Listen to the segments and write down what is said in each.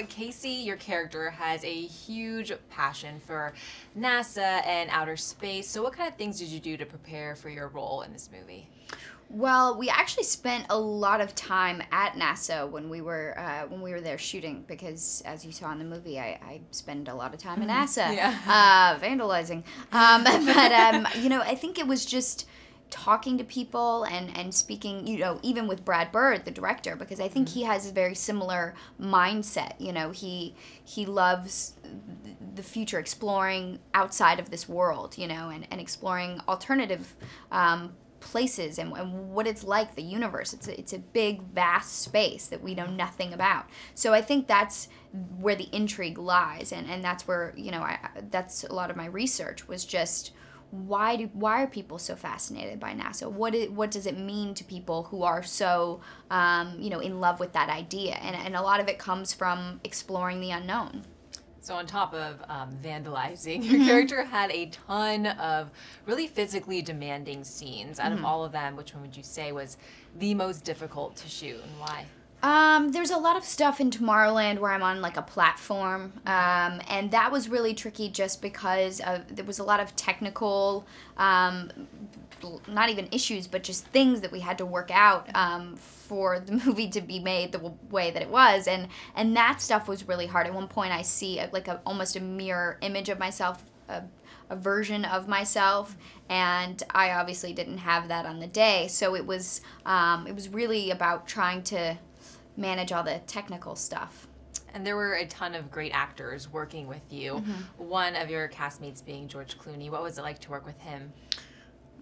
Casey, your character, has a huge passion for NASA and outer space. So what kind of things did you do to prepare for your role in this movie? Well, we actually spent a lot of time at NASA when we were there shooting, because as you saw in the movie, I spend a lot of time at NASA, vandalizing. You know, I think it was just talking to people and speaking, you know, even with Brad Bird, the director, because I think he has a very similar mindset. You know, he loves the future, exploring outside of this world, you know, and exploring alternative places and what it's like, the universe. It's a big, vast space that we know nothing about. So I think that's where the intrigue lies, and that's where, you know, that's a lot of my research was just why are people so fascinated by NASA? What does it mean to people who are so you know, in love with that idea? And a lot of it comes from exploring the unknown. So on top of vandalizing, your character had a ton of really physically demanding scenes. Out of all of them, which one would you say was the most difficult to shoot, and why? There's a lot of stuff in Tomorrowland where I'm on like a platform, and that was really tricky just because there was a lot of technical, not even issues, but just things that we had to work out for the movie to be made the way that it was, and that stuff was really hard. At one point I see almost a mirror image of myself, a version of myself, and I obviously didn't have that on the day, so it was really about trying to manage all the technical stuff. And there were a ton of great actors working with you. One of your castmates being George Clooney. What was it like to work with him?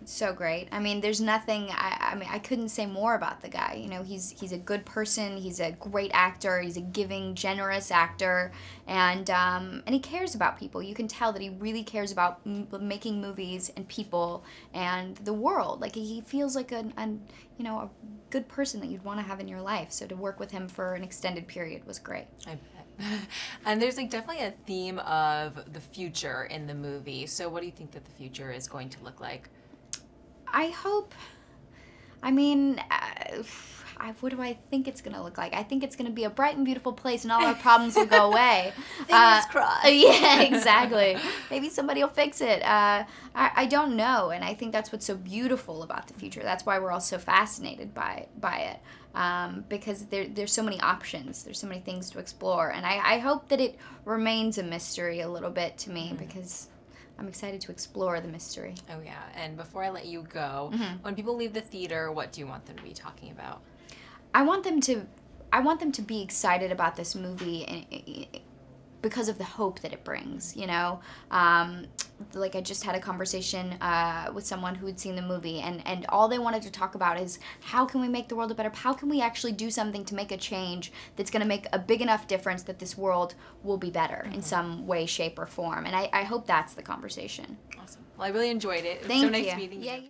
So great. I mean, there's nothing, I mean, I couldn't say more about the guy. You know, he's a good person, he's a great actor, he's a giving, generous actor, and he cares about people. You can tell that he really cares about making movies and people and the world. Like, he feels like you know, a good person that you'd want to have in your life. So to work with him for an extended period was great. I bet. And there's like definitely a theme of the future in the movie. So what do you think that the future is going to look like? I hope, I mean, what do I think it's going to look like? I think it's going to be a bright and beautiful place and all our problems will go away. Fingers crossed. Yeah, exactly. Maybe somebody will fix it. I don't know, and I think that's what's so beautiful about the future. That's why we're all so fascinated by it, because there's so many options. There's so many things to explore, and I hope that it remains a mystery a little bit to me, because I'm excited to explore the mystery. Oh yeah, and before I let you go, when people leave the theater, what do you want them to be talking about? I want them to be excited about this movie because of the hope that it brings, you know? Like I just had a conversation with someone who had seen the movie, and all they wanted to talk about is how can we make the world a better, how can we actually do something to make a change that's going to make a big enough difference that this world will be better in some way, shape, or form. And I hope that's the conversation. Awesome. Well, I really enjoyed it. It was Thank so nice you. meeting you. Yeah.